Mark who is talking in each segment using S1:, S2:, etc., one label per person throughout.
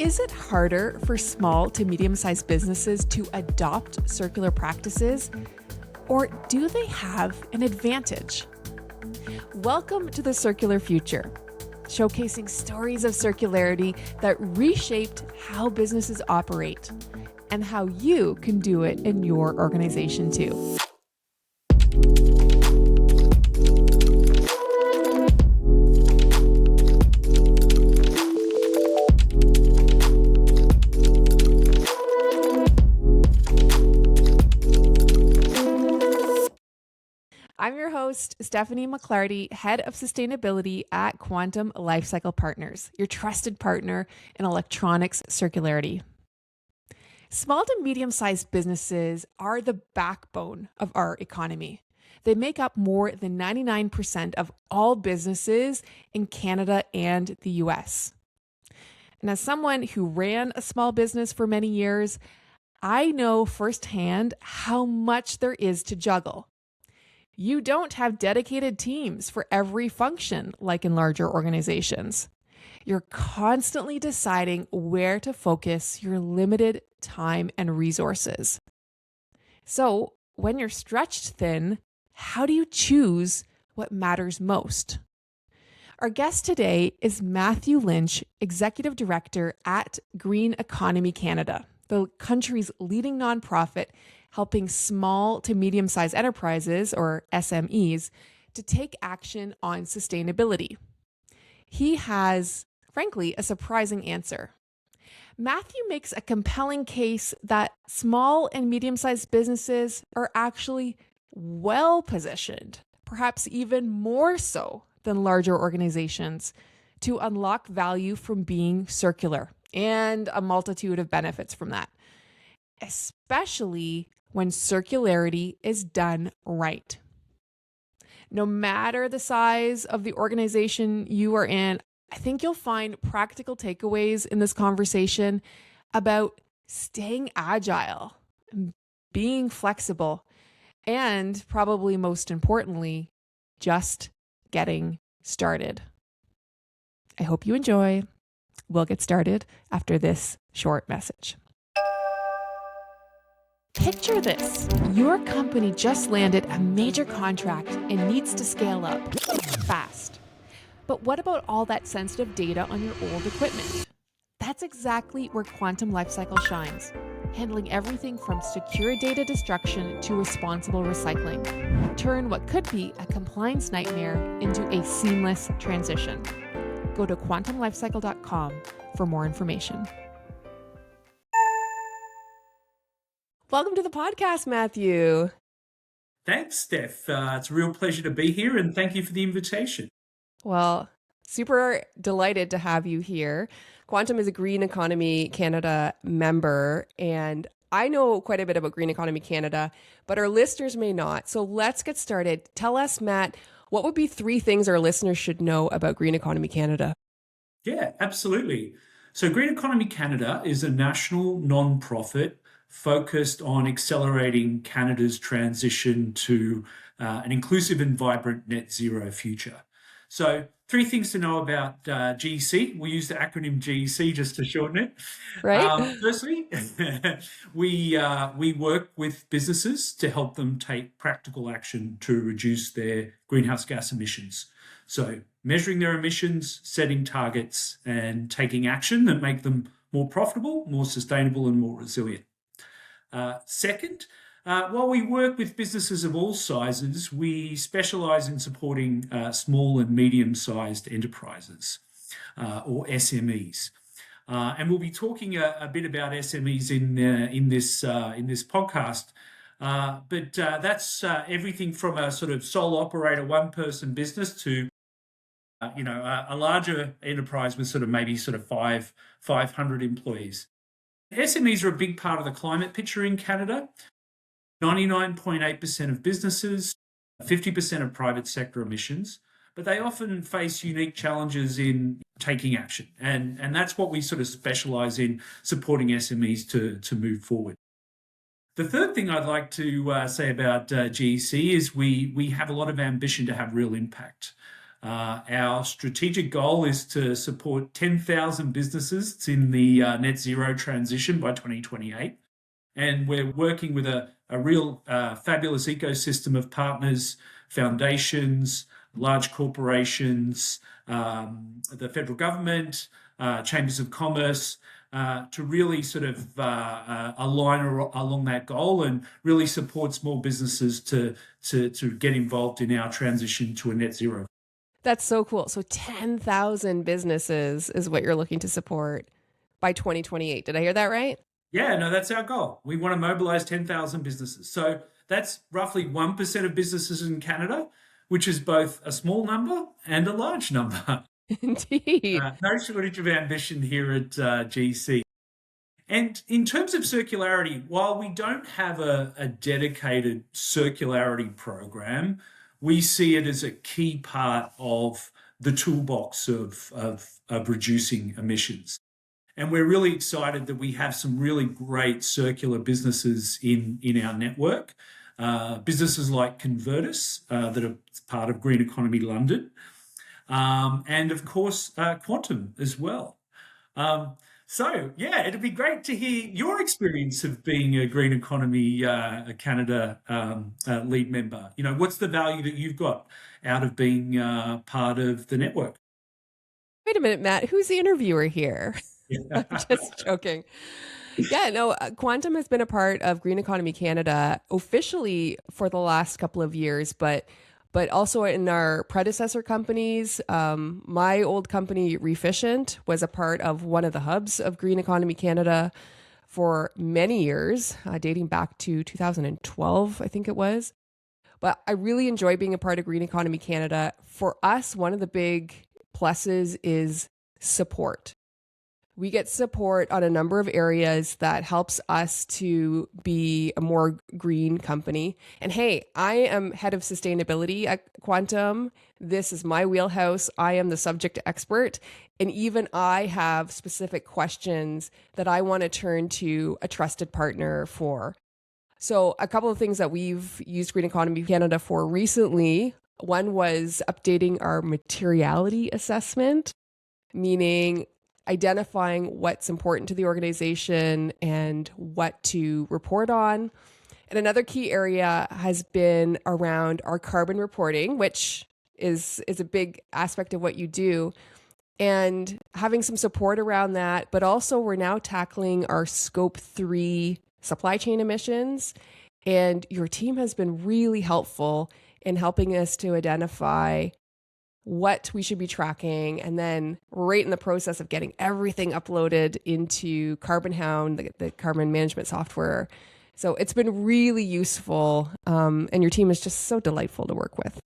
S1: Is it harder for small to medium-sized businesses to adopt circular practices, or do they have an advantage? Welcome to The Circular Future, showcasing stories of circularity that reshaped how businesses operate and how you can do it in your organization too. I'm your host, Stephanie McLarty, Head of Sustainability at Quantum Lifecycle Partners, your trusted partner in electronics circularity. Small to medium-sized businesses are the backbone of our economy. They make up more than 99% of all businesses in Canada and the US. And as someone who ran a small business for many years, I know firsthand how much there is to juggle. You don't have dedicated teams for every function like in larger organizations. You're constantly deciding where to focus your limited time and resources. So, when you're stretched thin, how do you choose what matters most? Our guest today is Matthew Lynch, Executive Director at Green Economy Canada, the country's leading nonprofit helping small to medium-sized enterprises, or SMEs, to take action on sustainability. He has, frankly, a surprising answer. Matthew makes a compelling case that small and medium-sized businesses are actually well-positioned, perhaps even more so than larger organizations, to unlock value from being circular and a multitude of benefits from that, especially when circularity is done right. No matter the size of the organization you are in, I think you'll find practical takeaways in this conversation about staying agile, being flexible, and probably most importantly, just getting started. I hope you enjoy. We'll get started after this short message. Picture this. Your company just landed a major contract and needs to scale up fast. But what about all that sensitive data on your old equipment? That's exactly where Quantum Lifecycle shines, handling everything from secure data destruction to responsible recycling. Turn what could be a compliance nightmare into a seamless transition. Go to quantumlifecycle.com for more information. Welcome to the podcast, Matthew.
S2: Thanks, Steph. It's a real pleasure to be here, and thank you for the invitation.
S1: Well, super delighted to have you here. Quantum is a Green Economy Canada member, and I know quite a bit about Green Economy Canada, but our listeners may not. So let's get started. Tell us, Matt, what would be 3 things our listeners should know about Green Economy Canada?
S2: Yeah, absolutely. So Green Economy Canada is a national non-profit focused on accelerating Canada's transition to an inclusive and vibrant net zero future. So 3 things to know about GEC. We use the acronym GEC just to shorten it.
S1: Right?
S2: Firstly, we work with businesses to help them take practical action to reduce their greenhouse gas emissions. So measuring their emissions, setting targets, and taking action that make them more profitable, more sustainable, and more resilient. Second, while we work with businesses of all sizes, we specialise in supporting small and medium-sized enterprises, or SMEs. And we'll be talking a bit about SMEs in this podcast. But that's everything from a sort of sole operator, one-person business to a larger enterprise with maybe 500 employees. SMEs are a big part of the climate picture in Canada. 99.8% of businesses, 50% of private sector emissions, but they often face unique challenges in taking action. And that's what we specialise in, supporting SMEs to move forward. The third thing I'd like to say about GEC is we have a lot of ambition to have real impact. Our strategic goal is to support 10,000 businesses in the net zero transition by 2028. And we're working with a real fabulous ecosystem of partners, foundations, large corporations, the federal government, chambers of commerce, to really sort of align along that goal and really support small businesses to get involved in our transition to a net zero.
S3: That's so cool. So 10,000 businesses is what you're looking to support by 2028. Did I hear that right?
S2: Yeah, no, that's our goal. We want to mobilize 10,000 businesses. So that's roughly 1% of businesses in Canada, which is both a small number and a large number.
S3: Indeed.
S2: No shortage of ambition here at GC. And in terms of circularity, while we don't have a dedicated circularity program, we see it as a key part of the toolbox of reducing emissions. And we're really excited that we have some really great circular businesses in our network. Businesses like Convertus, that are part of Green Economy London, and of course, Quantum as well. So, yeah, it'd be great to hear your experience of being a Green Economy Canada lead member. You know, what's the value that you've got out of being part of the network?
S3: Wait a minute, Matt. Who's the interviewer here? I'm just joking. Yeah, no, Quantum has been a part of Green Economy Canada officially for the last couple of years, but also in our predecessor companies. My old company, Refficient, was a part of one of the hubs of Green Economy Canada for many years, dating back to 2012, I think it was. But I really enjoy being a part of Green Economy Canada. For us, one of the big pluses is support. We get support on a number of areas that helps us to be a more green company. And hey, I am head of sustainability at Quantum. This is my wheelhouse. I am the subject expert. And even I have specific questions that I want to turn to a trusted partner for. So a couple of things that we've used Green Economy Canada for recently. One was updating our materiality assessment, meaning identifying what's important to the organization and what to report on. And another key area has been around our carbon reporting, which is a big aspect of what you do, and having some support around that. But also we're now tackling our Scope 3 supply chain emissions. And your team has been really helpful in helping us to identify what we should be tracking, and then we're right in the process of getting everything uploaded into Carbon Hound, the carbon management software. So it's been really useful, and your team is just so delightful to work with.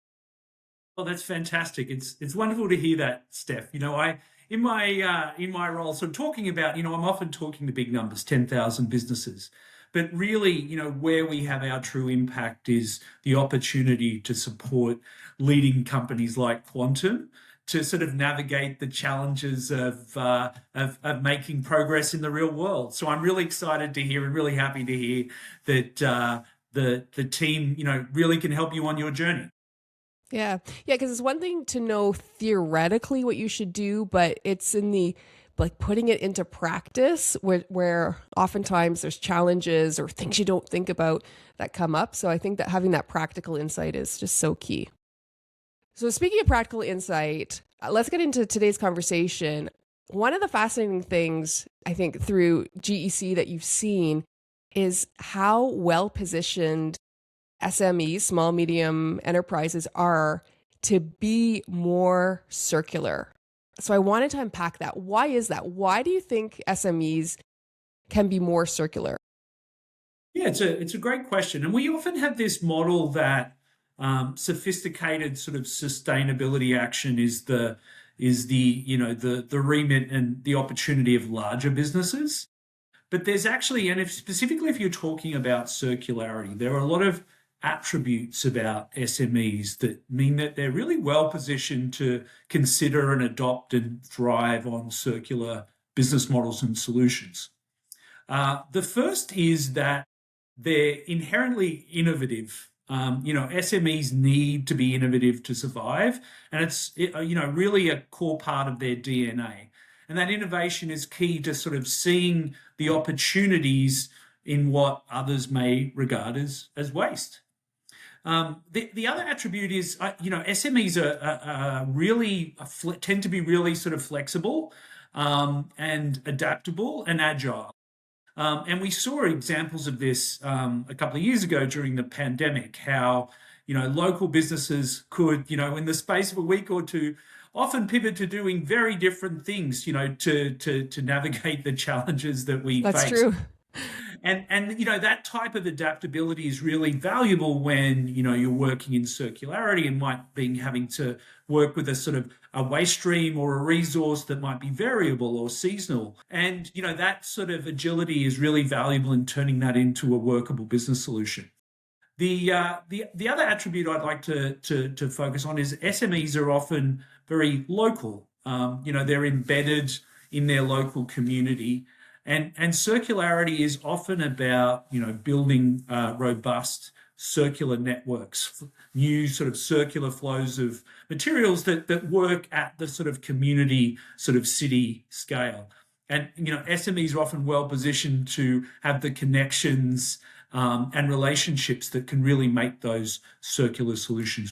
S2: Well, that's fantastic. It's wonderful to hear that, Steph. You know, in my role, so talking about, you know, I'm often talking the big numbers, 10,000 businesses. But really, you know, where we have our true impact is the opportunity to support leading companies like Quantum to sort of navigate the challenges of making progress in the real world. So I'm really excited to hear and really happy to hear that the team, you know, really can help you on your journey.
S3: Yeah, because it's one thing to know theoretically what you should do, but it's in the putting it into practice where oftentimes there's challenges or things you don't think about that come up. So I think that having that practical insight is just so key. So speaking of practical insight, let's get into today's conversation. One of the fascinating things I think through GEC that you've seen is how well positioned SMEs, small, medium enterprises, are to be more circular. So I wanted to unpack that. Why is that? Why do you think SMEs can be more circular?
S2: Yeah, it's a great question. And we often have this model that sophisticated sort of sustainability action is the remit and the opportunity of larger businesses. But there's actually, and specifically if you're talking about circularity, there are a lot of attributes about SMEs that mean that they're really well positioned to consider and adopt and thrive on circular business models and solutions. The first is that they're inherently innovative SMEs need to be innovative to survive, and it's really a core part of their DNA. And that innovation is key to sort of seeing the opportunities in what others may regard as waste. The other attribute is, SMEs are really tend to be really sort of flexible and adaptable and agile. And we saw examples of this a couple of years ago during the pandemic, how, local businesses could, in the space of a week or two, often pivot to doing very different things, to navigate the challenges that we face.
S3: That's true.
S2: And that type of adaptability is really valuable when, you're working in circularity and might be having to work with a sort of a waste stream or a resource that might be variable or seasonal. And, that sort of agility is really valuable in turning that into a workable business solution. The other attribute I'd like to focus on is SMEs are often very local. They're embedded in their local community. And circularity is often about, building robust circular networks, new sort of circular flows of materials that work at the sort of community, sort of city scale. And, SMEs are often well positioned to have the connections and relationships that can really make those circular solutions.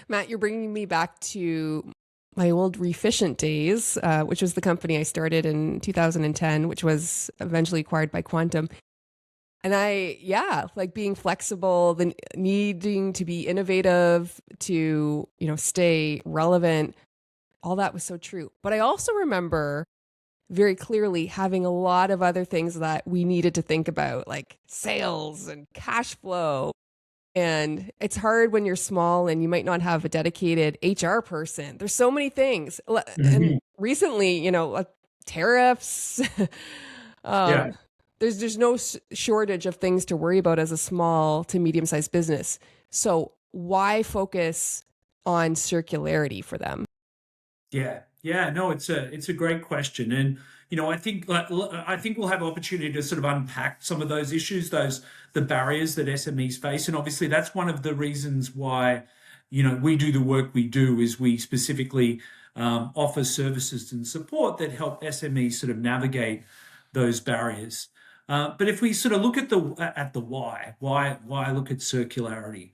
S3: Matt, you're bringing me back to my old Refficient days, which was the company I started in 2010, which was eventually acquired by Quantum. And like being flexible, the needing to be innovative, to, stay relevant, all that was so true. But I also remember very clearly having a lot of other things that we needed to think about, like sales and cash flow. And it's hard when you're small and you might not have a dedicated HR person. There's so many things. And recently, tariffs, there's no shortage of things to worry about as a small to medium-sized business. So why focus on circularity for them?
S2: No, it's a great question. And, I think we'll have opportunity to sort of unpack some of those issues, the barriers that SMEs face. And obviously that's one of the reasons why, we do the work we do, is we specifically offer services and support that help SMEs sort of navigate those barriers. But if we sort of look at the why look at circularity?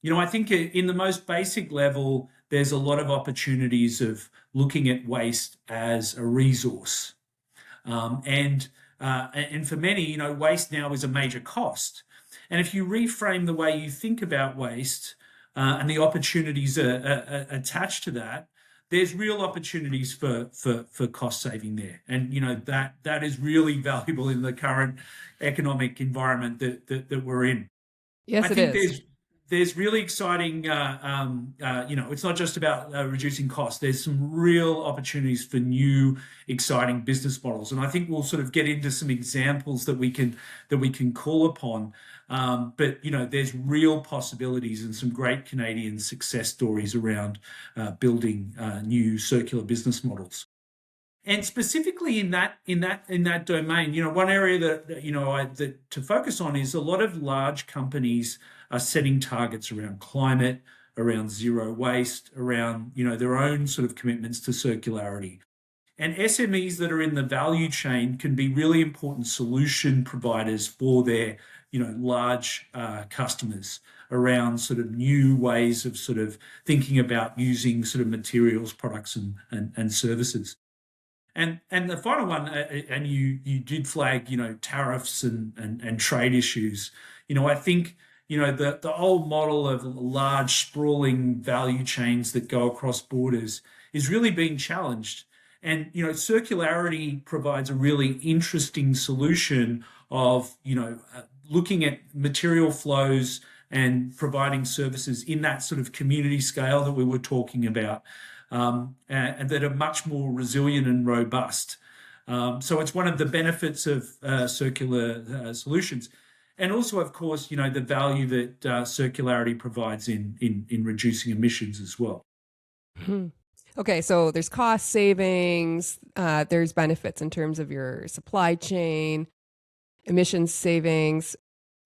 S2: I think in the most basic level, there's a lot of opportunities of looking at waste as a resource. And for many, waste now is a major cost. And if you reframe the way you think about waste and the opportunities attached to that, there's real opportunities for cost saving there. And, that is really valuable in the current economic environment that we're in.
S3: Yes,
S2: I think there's really exciting, it's not just about reducing costs. There's some real opportunities for new, exciting business models. And I think we'll sort of get into some examples that we can call upon. But, there's real possibilities and some great Canadian success stories around building new circular business models. And specifically in that domain, one area that to focus on is a lot of large companies are setting targets around climate, around zero waste, around their own sort of commitments to circularity. And SMEs that are in the value chain can be really important solution providers for their large customers around sort of new ways of sort of thinking about using sort of materials, products, and services. And the final one, and you did flag, tariffs and trade issues. I think, the old model of large sprawling value chains that go across borders is really being challenged. And, circularity provides a really interesting solution of, looking at material flows and providing services in that sort of community scale that we were talking about. And that are much more resilient and robust. So it's one of the benefits of circular solutions. And also, of course, the value that circularity provides in reducing emissions as well.
S3: Okay, so there's cost savings, there's benefits in terms of your supply chain, emissions savings.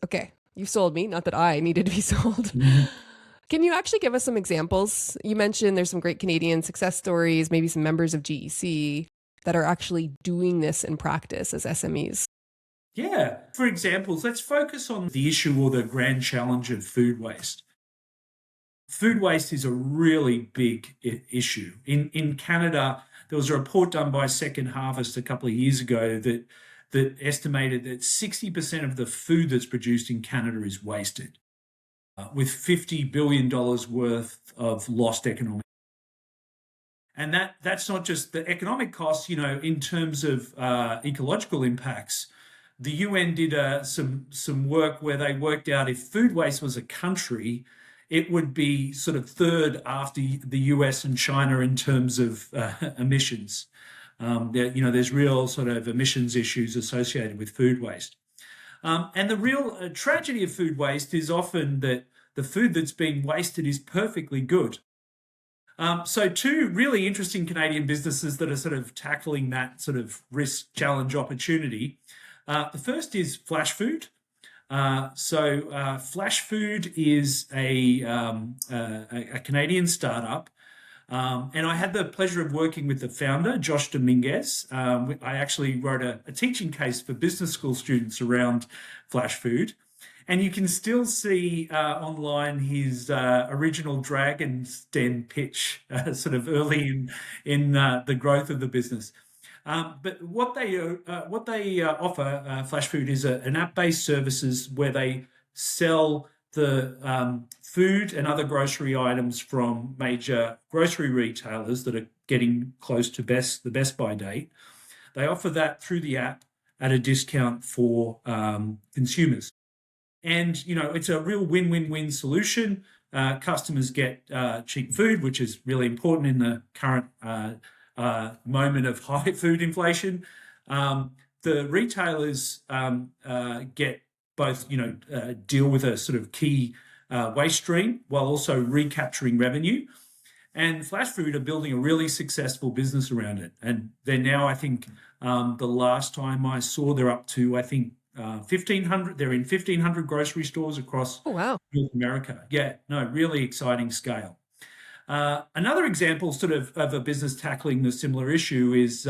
S3: Okay, You sold me, not that I needed to be sold. Can you actually give us some examples? You mentioned there's some great Canadian success stories, maybe some members of GEC that are actually doing this in practice as SMEs.
S2: Yeah. For examples, let's focus on the issue or the grand challenge of food waste. Food waste is a really big issue. In Canada, there was a report done by Second Harvest a couple of years ago that estimated that 60% of the food that's produced in Canada is wasted, with $50 billion worth of lost economic. And that's not just the economic costs, in terms of ecological impacts. The UN did some work where they worked out if food waste was a country, it would be sort of third after the US and China in terms of emissions. There's real sort of emissions issues associated with food waste. And the real tragedy of food waste is often that the food that's being wasted is perfectly good. So two really interesting Canadian businesses that are sort of tackling that sort of risk, challenge, opportunity. The first is Flashfood. Flashfood is a Canadian startup. And I had the pleasure of working with the founder, Josh Dominguez. I actually wrote a teaching case for business school students around Flashfood. And you can still see online his original Dragon's Den pitch, sort of early in the growth of the business. But what they offer, Flashfood, is an app-based services where they sell the food and other grocery items from major grocery retailers that are getting close to the Best By date. They offer that through the app at a discount for consumers. And, it's a real win-win-win solution. Customers get cheap food, which is really important in the current moment of high food inflation. The retailers get both, deal with a sort of key waste stream while also recapturing revenue. And Flashfood are building a really successful business around it. And they're now, I think, the last time I saw, they're up to, 1,500. They're in 1,500 grocery stores across North America. Yeah, no, really exciting scale. Another example sort of a business tackling the similar issue is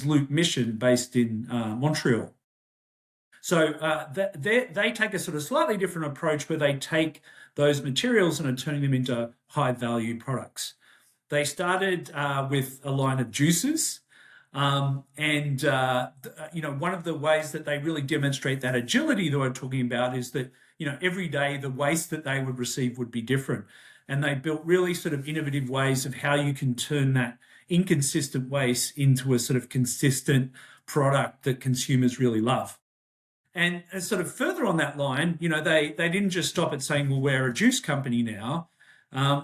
S2: Loop Mission based in Montreal. So they take a sort of slightly different approach where they take those materials and are turning them into high value products. They started with a line of juices. One of the ways that they really demonstrate that agility that we're talking about is that, every day the waste that they would receive would be different. And they built really sort of innovative ways of how you can turn that inconsistent waste into a sort of consistent product that consumers really love. And sort of further on that line, they didn't just stop at saying, well, we're a juice company now.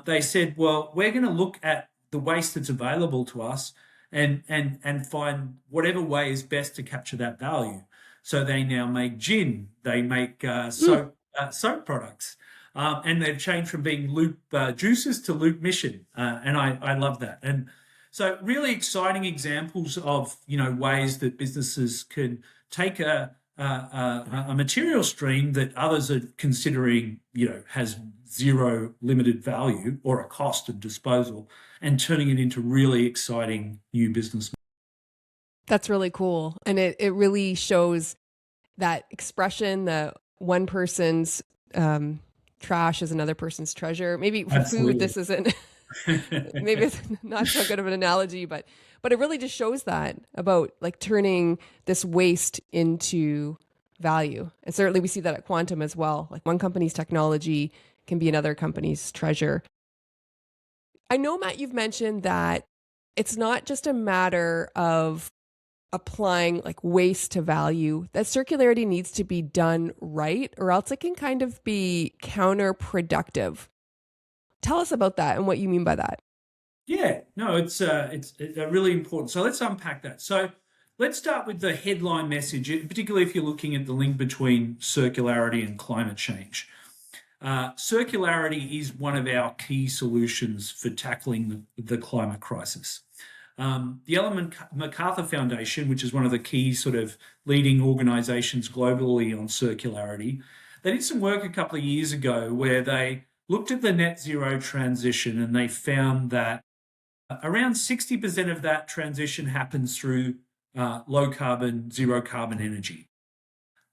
S2: They said, well, we're going to look at the waste that's available to us and find whatever way is best to capture that value. So they now make gin, they make soap products, and they've changed from being Loop juices to Loop Mission, and I love that. And so really exciting examples of ways that businesses can take a material stream that others are considering has zero limited value or a cost of disposal, and turning it into really exciting new business.
S3: That's really cool. And it really shows that expression that one person's trash is another person's treasure. Maybe for food, this isn't, maybe it's not so good of an analogy, but it really just shows that about like turning this waste into value. And certainly we see that at Quantum as well. Like one company's technology can be another company's treasure. I know, Matt, you've mentioned that it's not just a matter of applying like waste to value, that circularity needs to be done right, or else it can kind of be counterproductive. Tell us about that and what you mean by that.
S2: Yeah, no, it's really important. So let's unpack that. So let's start with the headline message, particularly if you're looking at the link between circularity and climate change. Circularity is one of our key solutions for tackling the climate crisis. The Ellen MacArthur Foundation, which is one of the key sort of leading organizations globally on circularity, they did some work a couple of years ago where they looked at the net zero transition, and they found that around 60% of that transition happens through low carbon, zero carbon energy.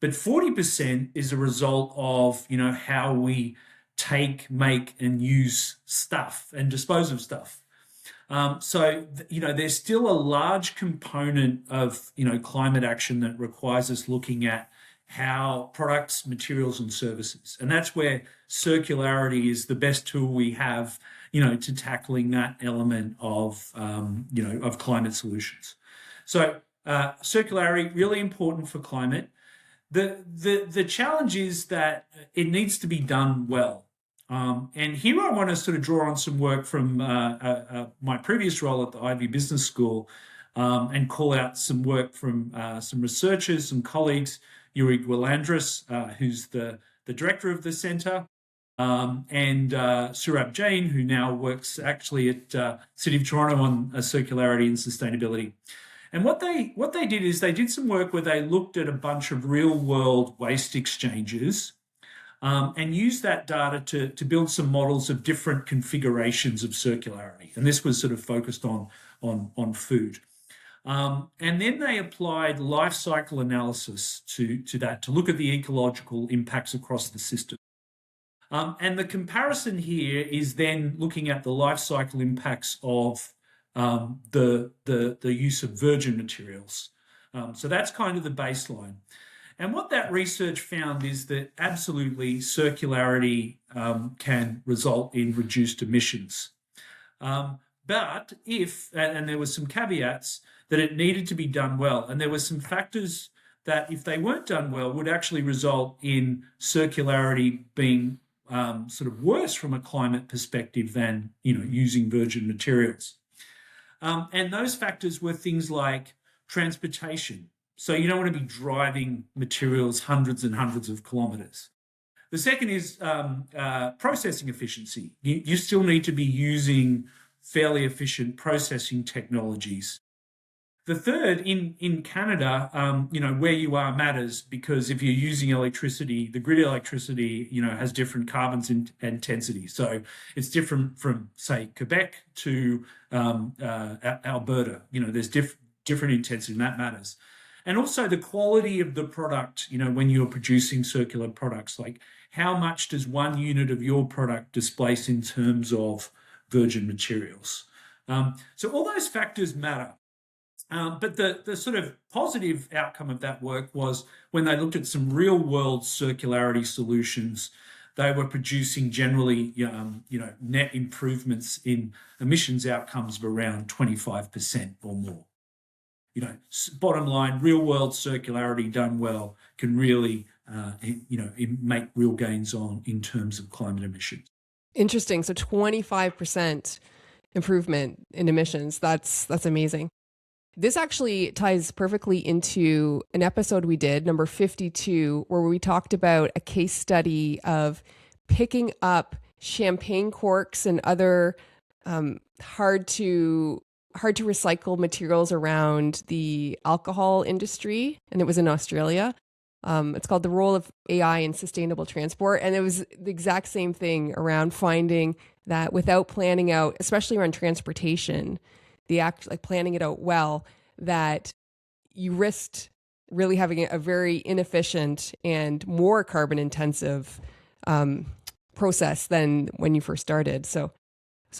S2: But 40% is a result of, how we take, make, and use stuff and dispose of stuff. So there's still a large component of, climate action that requires us looking at how products, materials, and services. And that's where circularity is the best tool we have, to tackling that element of, of climate solutions. So circularity, really important for climate. The challenge is that it needs to be done well. And here I want to sort of draw on some work from my previous role at the Ivey Business School, and call out some work from some researchers, some colleagues, Yuri Gwilandris, who's the director of the centre, and Surab Jain, who now works actually at City of Toronto on circularity and sustainability. And what they did is they did some work where they looked at a bunch of real-world waste exchanges, and used that data to build some models of different configurations of circularity. And this was sort of focused on food. And then they applied life cycle analysis to that, to look at the ecological impacts across the system. And the comparison here is then looking at the life cycle impacts of the use of virgin materials. So that's kind of the baseline. And what that research found is that absolutely circularity can result in reduced emissions. But and there were some caveats, that it needed to be done well. And there were some factors that, if they weren't done well, would actually result in circularity being sort of worse from a climate perspective than, using virgin materials. And those factors were things like transportation. So you don't want to be driving materials hundreds and hundreds of kilometres. The second is processing efficiency. You still need to be using fairly efficient processing technologies. The third, in Canada, where you are matters, because if you're using electricity, the grid electricity, has different carbon intensity. So it's different from, say, Quebec to Alberta. There's different intensity, and that matters. And also the quality of the product, when you're producing circular products, like how much does one unit of your product displace in terms of virgin materials? So all those factors matter. But the sort of positive outcome of that work was when they looked at some real world circularity solutions, they were producing generally, net improvements in emissions outcomes of around 25% or more. Bottom line, real world circularity done well can really, make real gains in terms of climate emissions.
S3: Interesting. So 25% improvement in emissions. That's amazing. This actually ties perfectly into an episode we did, number 52, where we talked about a case study of picking up champagne corks and other hard to recycle materials around the alcohol industry. And it was in Australia. It's called The Role of AI in Sustainable Transport. And it was the exact same thing around finding that without planning out, especially around transportation, planning it out well, that you risked really having a very inefficient and more carbon intensive process than when you first started. So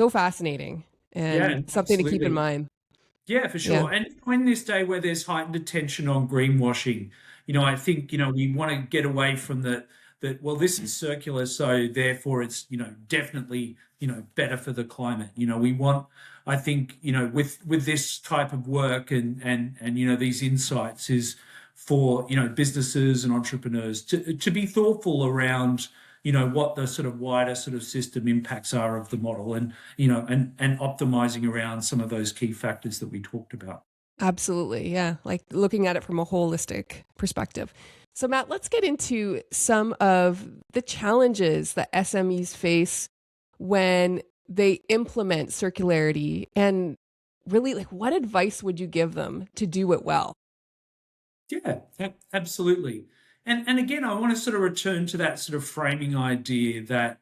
S3: fascinating and something to keep in mind.
S2: Yeah, for sure. Yeah. And in this day where there's heightened attention on greenwashing, I think, we want to get away from that, well, this is circular, so therefore it's, definitely, better for the climate. We want, I think, with this type of work and these insights is for, businesses and entrepreneurs to be thoughtful around, what the sort of wider sort of system impacts are of the model and optimizing around some of those key factors that we talked about.
S3: Absolutely. Yeah. Like looking at it from a holistic perspective. So Matt, let's get into some of the challenges that SMEs face when they implement circularity, and really, what advice would you give them to do it well?
S2: Yeah, absolutely. And again, I want to sort of return to that sort of framing idea that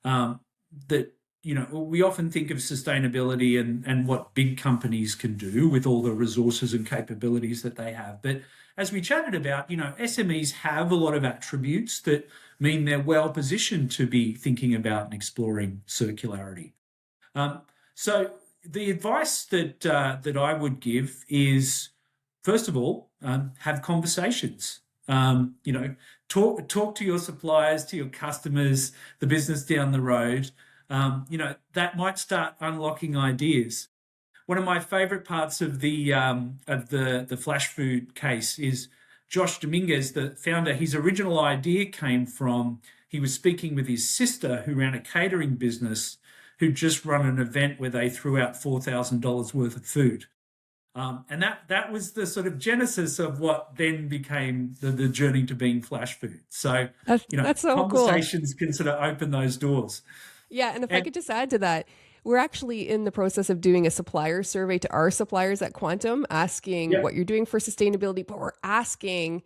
S2: that we often think of sustainability and what big companies can do with all the resources and capabilities that they have. But as we chatted about, SMEs have a lot of attributes that mean they're well positioned to be thinking about and exploring circularity. So the advice that I would give is, first of all, have conversations. Talk to your suppliers, to your customers, the business down the road. That might start unlocking ideas. One of my favorite parts of the Flash Food case is Josh Dominguez, the founder. His original idea came from, he was speaking with his sister who ran a catering business, who'd just run an event where they threw out $4,000 worth of food. And that was the sort of genesis of what then became the journey to being Flash Food. So,
S3: that's so
S2: conversations
S3: cool.
S2: can sort of open those doors.
S3: Yeah, and if I could just add to that, we're actually in the process of doing a supplier survey to our suppliers at Quantum, asking what you're doing for sustainability, but we're asking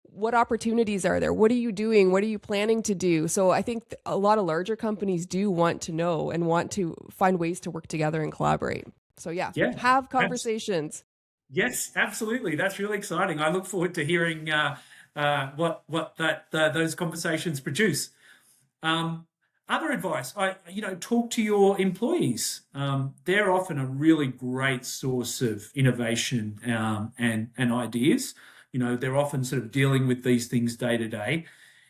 S3: what opportunities are there? What are you doing? What are you planning to do? So I think a lot of larger companies do want to know and want to find ways to work together and collaborate. So have conversations.
S2: Yes, absolutely. That's really exciting. I look forward to hearing what those conversations produce. Other advice, talk to your employees. They're often a really great source of innovation and ideas. They're often sort of dealing with these things day to day.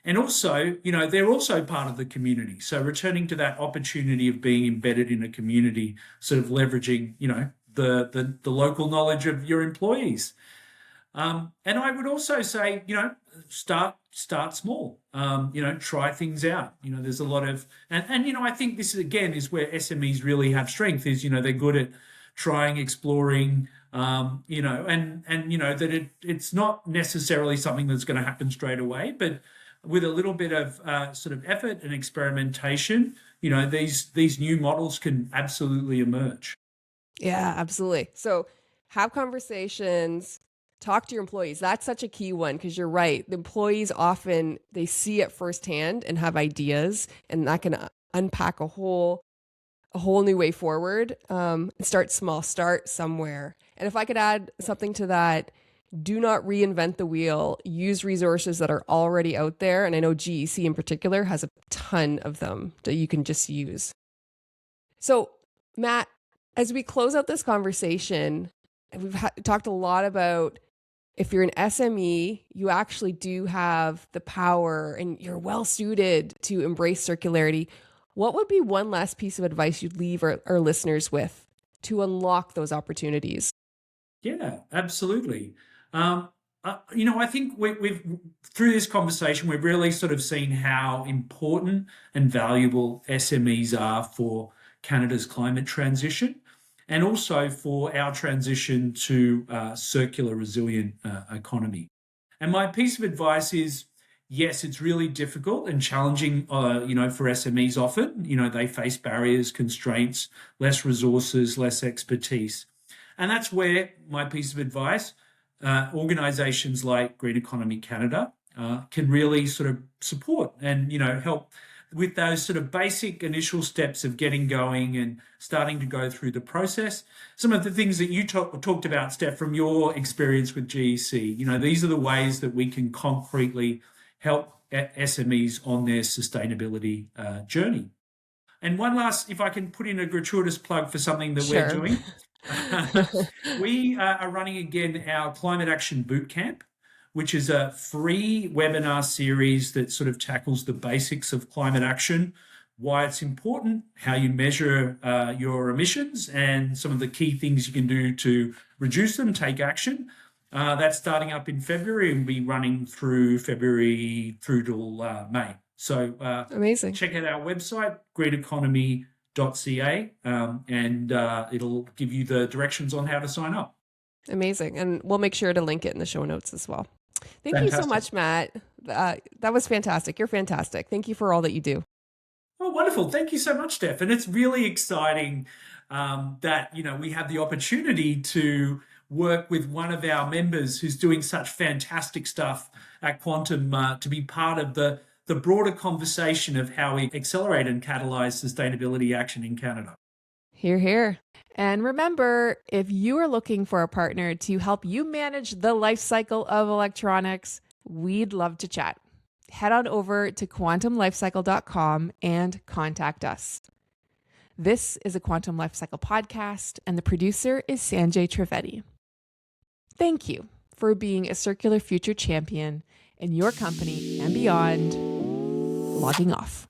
S2: And also, they're also part of the community. So returning to that opportunity of being embedded in a community, sort of leveraging, the local knowledge of your employees. And I would also say, start small, try things out. There's a lot of, and I think this again is where SMEs really have strength is, they're good at trying, exploring, that it's not necessarily something that's going to happen straight away, but with a little bit of sort of effort and experimentation, these new models can absolutely emerge.
S3: Yeah, absolutely. So have conversations, talk to your employees. That's such a key one because you're right. The employees often, they see it firsthand and have ideas, and that can unpack a whole new way forward. Start small, start somewhere. And if I could add something to that, do not reinvent the wheel. Use resources that are already out there. And I know GEC in particular has a ton of them that you can just use. So, Matt, as we close out this conversation, we've talked a lot about if you're an SME, you actually do have the power and you're well suited to embrace circularity. What would be one last piece of advice you'd leave our listeners with to unlock those opportunities?
S2: Yeah, absolutely. I think we've through this conversation, we've really sort of seen how important and valuable SMEs are for Canada's climate transition and also for our transition to circular resilient economy. And my piece of advice is, yes, it's really difficult and challenging, for SMEs often. They face barriers, constraints, less resources, less expertise. And that's where my piece of advice, organisations like Green Economy Canada can really sort of support and, help with those sort of basic initial steps of getting going and starting to go through the process. Some of the things that you talked about, Steph, from your experience with GEC, these are the ways that we can concretely help SMEs on their sustainability journey. And one last, if I can put in a gratuitous plug for something that we're doing. We are running again our Climate Action Bootcamp, which is a free webinar series that sort of tackles the basics of climate action, why it's important, how you measure your emissions, and some of the key things you can do to reduce them, take action. That's starting up in February and will be running through February through till May. So
S3: amazing.
S2: Check out our website, greeneconomy.ca, and it'll give you the directions on how to sign up.
S3: Amazing. And we'll make sure to link it in the show notes as well. Thank you so much, Matt. That was fantastic. You're fantastic. Thank you for all that you do.
S2: Oh, wonderful. Thank you so much, Steph. And it's really exciting that, we have the opportunity to work with one of our members who's doing such fantastic stuff at Quantum to be part of the broader conversation of how we accelerate and catalyze sustainability action in Canada.
S3: Hear, hear.
S1: And remember, if you are looking for a partner to help you manage the life cycle of electronics, we'd love to chat. Head on over to quantumlifecycle.com and contact us. This is a Quantum Lifecycle podcast, and the producer is Sanjay Trivedi. Thank you for being a circular future champion in your company and beyond. Logging off.